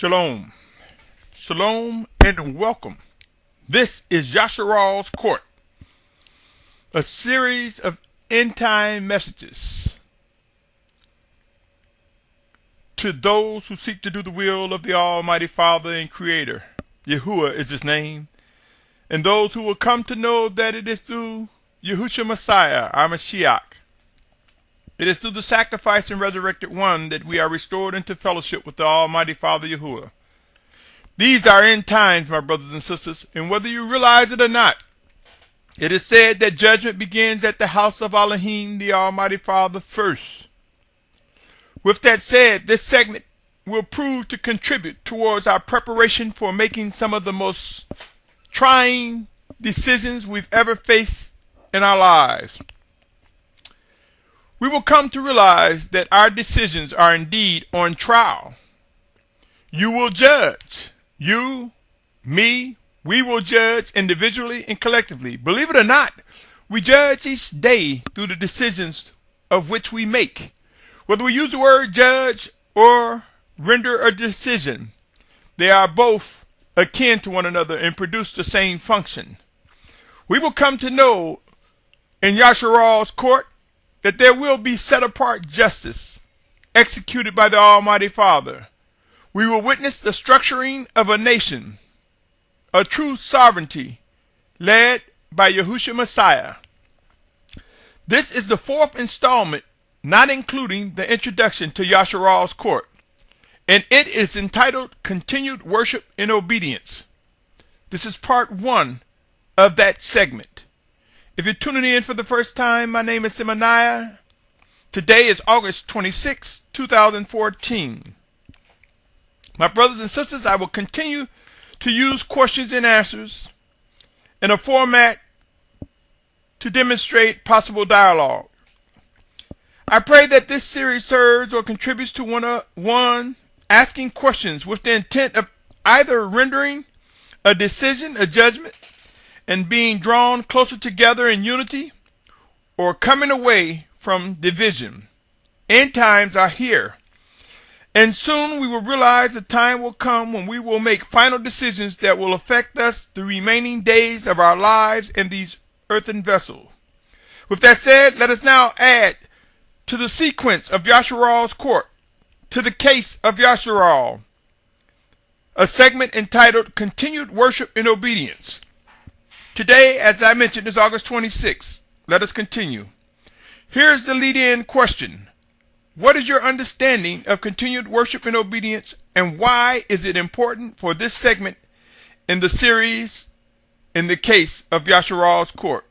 Shalom. Shalom and welcome. This is Yasharal's Court, a series of end-time messages to those who seek to do the will of the Almighty Father and Creator. Yahuwah is his name. And those who will come to know that it is through Yahushua Messiah, our Mashiach. It is through the sacrifice and resurrected one that we are restored into fellowship with the Almighty Father Yahuwah. These are end times, my brothers and sisters, and whether you realize it or not, it is said that judgment begins at the house of Elohim, the Almighty Father, first. With that said, this segment will prove to contribute towards our preparation for making some of the most trying decisions we've ever faced in our lives. We will come to realize that our decisions are indeed on trial. You will judge. You, me, we will judge individually and collectively. Believe it or not, we judge each day through the decisions of which we make. Whether we use the word judge or render a decision, they are both akin to one another and produce the same function. We will come to know in Yasharal's court that there will be set-apart justice executed by the Almighty Father. We will witness the structuring of a nation, a true sovereignty led by Yahushua Messiah. This is the fourth installment, not including the introduction to Yasharal's court, and it is entitled Continued Worship in Obedience. This is part one of that segment. If you're tuning in for the first time, my name is Symmanayah. Today is August 26, 2014. My brothers and sisters, I will continue to use questions and answers in a format to demonstrate possible dialogue. I pray that this series serves or contributes to one asking questions with the intent of either rendering a decision, a judgment, and being drawn closer together in unity, or coming away from division. End times are here, and soon we will realize the time will come when we will make final decisions that will affect us the remaining days of our lives in these earthen vessels. With that said, let us now add to the sequence of Yasharal's court, to the case of Yasharal, a segment entitled Continued Worship in Obedience. Today, as I mentioned, is August 26th. Let us continue. Here's the lead-in question. What is your understanding of continued worship and obedience, and why is it important for this segment in the series in the case of Yasharal's court?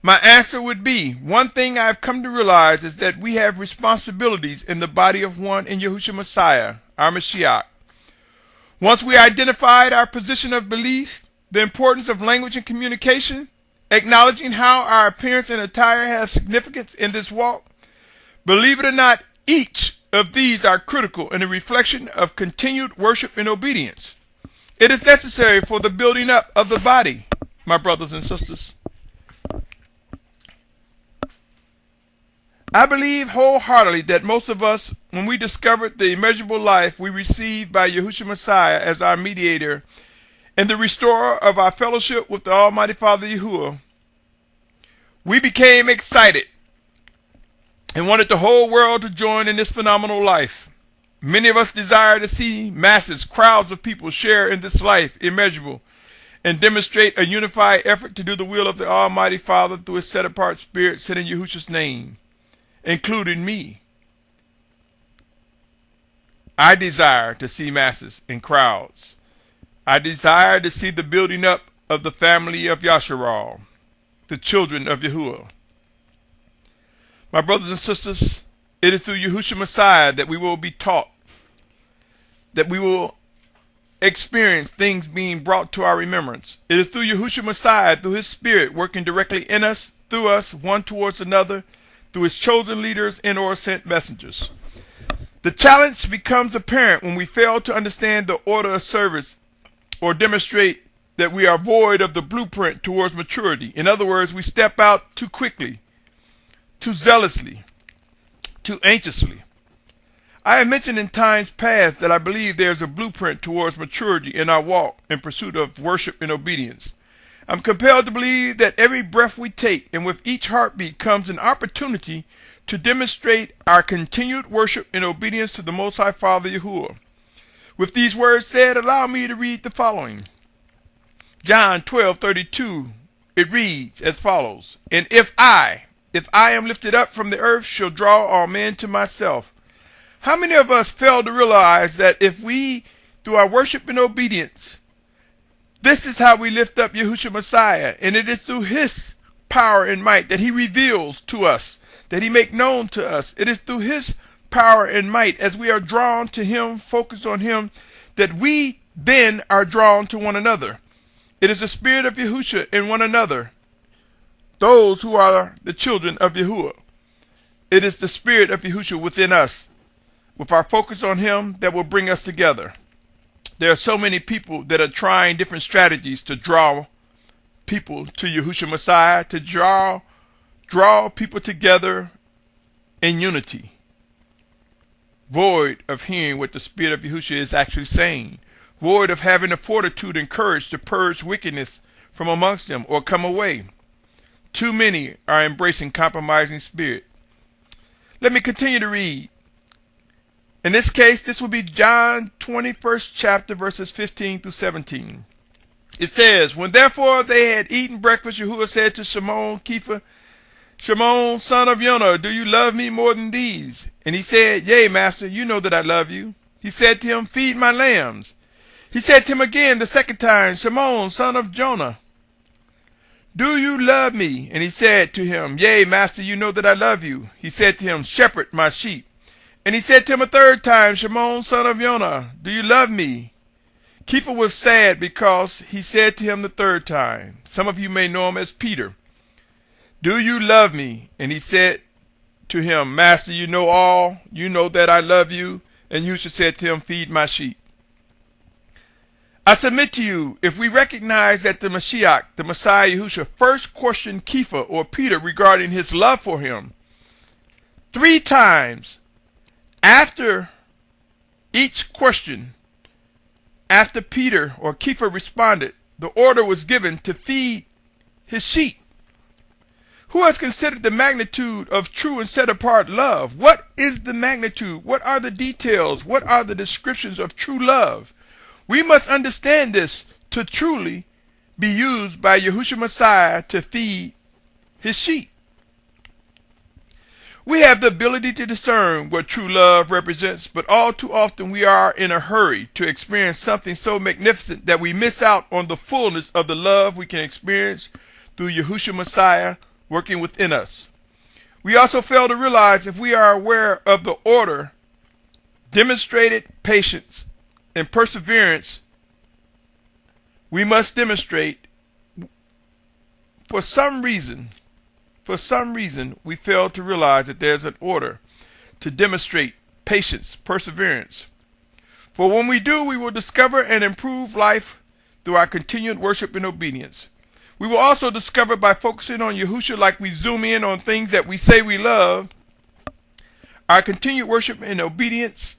My answer would be, one thing I've come to realize is that we have responsibilities in the body of one in Yahushua Messiah, our Mashiach. Once we identified our position of belief, the importance of language and communication, acknowledging how our appearance and attire have significance in this walk, believe it or not, each of these are critical in the reflection of continued worship and obedience. It is necessary for the building up of the body, my brothers and sisters. I believe wholeheartedly that most of us, when we discovered the immeasurable life we received by Yahushua Messiah as our mediator and the restorer of our fellowship with the Almighty Father Yahuwah, we became excited and wanted the whole world to join in this phenomenal life. Many of us desire to see masses, crowds of people share in this life immeasurable and demonstrate a unified effort to do the will of the Almighty Father through his set-apart spirit sent in Yahushua's name, including me. I desire to see masses and crowds. I desire to see the building up of the family of Yasharal, the children of Yahuwah. My brothers and sisters, it is through Yahushua Messiah that we will be taught, that we will experience things being brought to our remembrance. It is through Yahushua Messiah, through his spirit working directly in us, through us, one towards another, through his chosen leaders and or sent messengers. The challenge becomes apparent when we fail to understand the order of service or demonstrate that we are void of the blueprint towards maturity. In other words, we step out too quickly, too zealously, too anxiously. I have mentioned in times past that I believe there is a blueprint towards maturity in our walk in pursuit of worship and obedience. I'm compelled to believe that every breath we take and with each heartbeat comes an opportunity to demonstrate our continued worship and obedience to the Most High Father Yahuwah. With these words said, allow me to read the following. John 12:32, it reads as follows, and if I am lifted up from the earth, shall draw all men to myself. How many of us fail to realize that if we, through our worship and obedience, this is how we lift up Yahushua Messiah, and it is through his power and might that he reveals to us, that he make known to us. It is through his power and might as we are drawn to him, focused on him, that we then are drawn to one another. It is the spirit of Yahushua in one another, those who are the children of Yahuwah. It is the spirit of Yahushua within us, with our focus on him, that will bring us together. There are so many people that are trying different strategies to draw people to Yahushua Messiah, to draw people together in unity, void of hearing what the spirit of Yahushua is actually saying, void of having the fortitude and courage to purge wickedness from amongst them or come away. Too many are embracing compromising spirit. Let me continue to read. In this case, this will be John 21st chapter, verses 15 through 17. It says, when therefore they had eaten breakfast, Yahuwah said to Shimon Kepha, Shimon, son of Yonah, do you love me more than these? And he said, yea, master, you know that I love you. He said to him, feed my lambs. He said to him again the second time, Shimon, son of Jonah, do you love me? And he said to him, yea, master, you know that I love you. He said to him, shepherd my sheep. And he said to him a third time, Shimon, son of Yonah, do you love me? Kepha was sad because he said to him the third time, some of you may know him as Peter, do you love me? And he said to him, master, you know all, you know that I love you. And Yahushua said to him, feed my sheep. I submit to you, if we recognize that the Mashiach, the Messiah Yahushua, first questioned Kepha or Peter regarding his love for him 3 times, after each question, after Peter or Kepha responded, the order was given to feed his sheep. Who has considered the magnitude of true and set apart love? What is the magnitude? What are the details? What are the descriptions of true love? We must understand this to truly be used by Yahushua Messiah to feed his sheep. We have the ability to discern what true love represents, but all too often we are in a hurry to experience something so magnificent that we miss out on the fullness of the love we can experience through Yahushua Messiah working within us. We also fail to realize, if we are aware of the order, demonstrated patience and perseverance we must demonstrate. For some reason, we fail to realize that there's an order to demonstrate patience, perseverance. For when we do, we will discover and improve life through our continued worship and obedience. We will also discover, by focusing on Yahushua like we zoom in on things that we say we love, our continued worship and obedience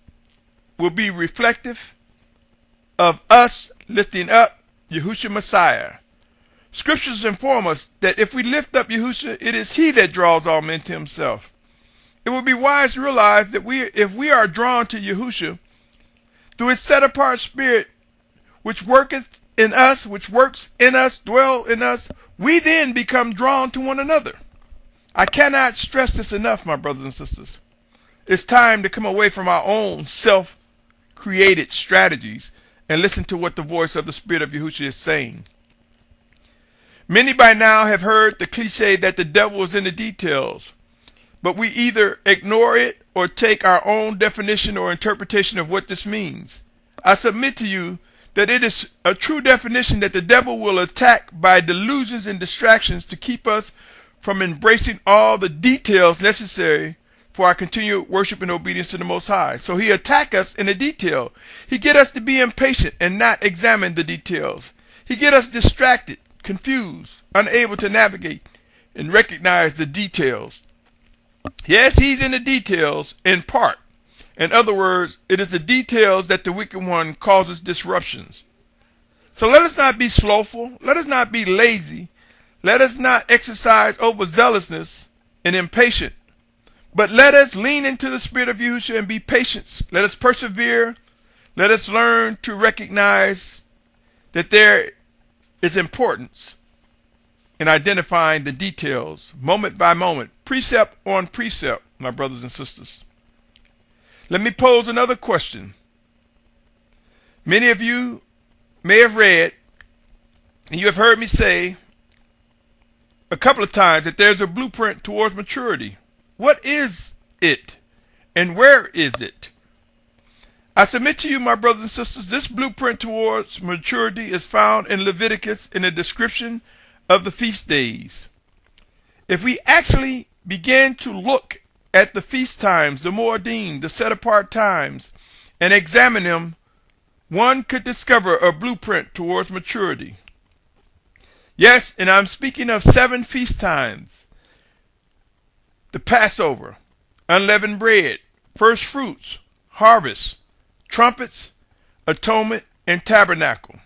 will be reflective of us lifting up Yahushua Messiah. Scriptures inform us that if we lift up Yahushua, it is he that draws all men to himself. It would be wise to realize that if we are drawn to Yahushua through his set apart spirit, which worketh in us, which works in us, dwell in us, we then become drawn to one another. I cannot stress this enough, my brothers and sisters. It's time to come away from our own self-created strategies and listen to what the voice of the Spirit of Yahushua is saying. Many by now have heard the cliche that the devil is in the details, but we either ignore it or take our own definition or interpretation of what this means. I submit to you that it is a true definition that the devil will attack by delusions and distractions to keep us from embracing all the details necessary for our continued worship and obedience to the Most High. So he attack us in the detail. He get us to be impatient and not examine the details. He get us distracted, confused, unable to navigate and recognize the details. Yes, he's in the details in part, In other words, it is the details that the wicked one causes disruptions. So let us not be slothful. Let us not be lazy. Let us not exercise overzealousness and impatient. But let us lean into the spirit of Yahushua and be patient. Let us persevere. Let us learn to recognize that there is importance in identifying the details, moment by moment, precept on precept, my brothers and sisters. Let me pose another question. Many of you may have read, and you have heard me say a couple of times, that there's a blueprint towards maturity. What is it, and where is it? I submit to you, my brothers and sisters, this blueprint towards maturity is found in Leviticus in the description of the feast days. If we actually begin to look at the feast times, the Moedim, the set apart times, and examine them, one could discover a blueprint towards maturity. Yes, and I'm speaking of 7 feast times: the Passover, unleavened bread, first fruits, harvest, trumpets, atonement, and tabernacle.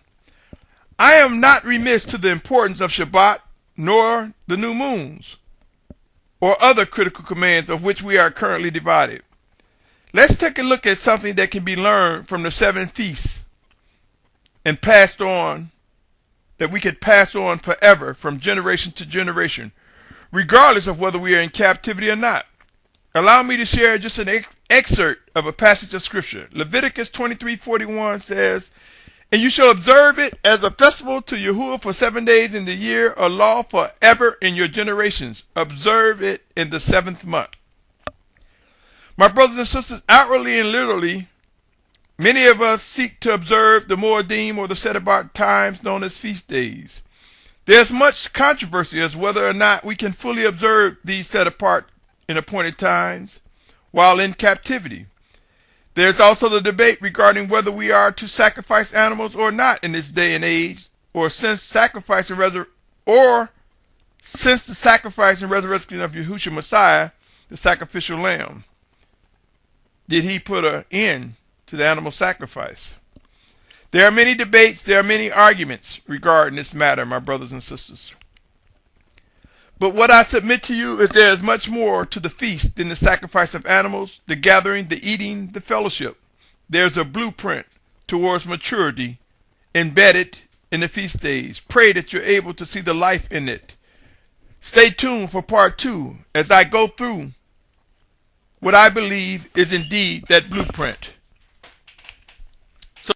I am not remiss to the importance of Shabbat, nor the new moons, or other critical commands of which we are currently divided. Let's take a look at something that can be learned from the 7 feasts and passed on, that we could pass on forever from generation to generation, regardless of whether we are in captivity or not. Allow me to share just an excerpt of a passage of scripture. Leviticus 23:41 says, "And you shall observe it as a festival to Yahuwah for 7 days in the year, a law forever in your generations. Observe it in the 7th month." My brothers and sisters, outwardly and literally, many of us seek to observe the Moedim, or the set apart times known as feast days. There's much controversy as whether or not we can fully observe these set apart in appointed times while in captivity. There's also the debate regarding whether we are to sacrifice animals or not in this day and age, or since the sacrifice and resurrection of Yahushua Messiah, the sacrificial lamb, did he put an end to the animal sacrifice? There are many debates, there are many arguments regarding this matter, my brothers and sisters. But what I submit to you is there is much more to the feast than the sacrifice of animals, the gathering, the eating, the fellowship. There's a blueprint towards maturity embedded in the feast days. Pray that you're able to see the life in it. Stay tuned for part 2 as I go through what I believe is indeed that blueprint. So,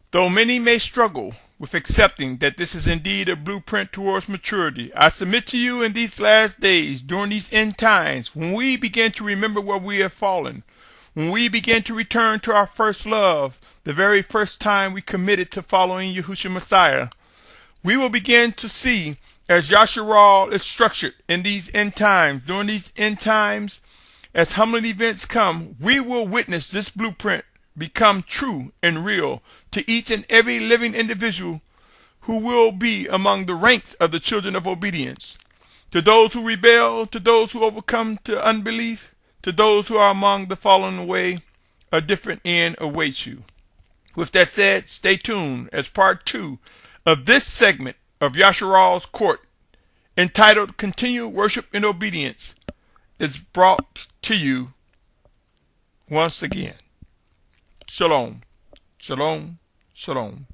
though many may struggle with accepting that this is indeed a blueprint towards maturity, I submit to you in these last days, during these end times, when we begin to remember where we have fallen, when we begin to return to our first love, the very first time we committed to following Yahushua Messiah, we will begin to see, as Yasharal is structured in these end times, during these end times, as humbling events come, we will witness this blueprint become true and real to each and every living individual who will be among the ranks of the children of obedience. To those who rebel, to those who overcome to unbelief, to those who are among the fallen away, a different end awaits you. With that said, stay tuned as part 2 of this segment of Yasharal's Court, entitled Continued Worship and Obedience, is brought to you once again. Shalom, shalom, shalom.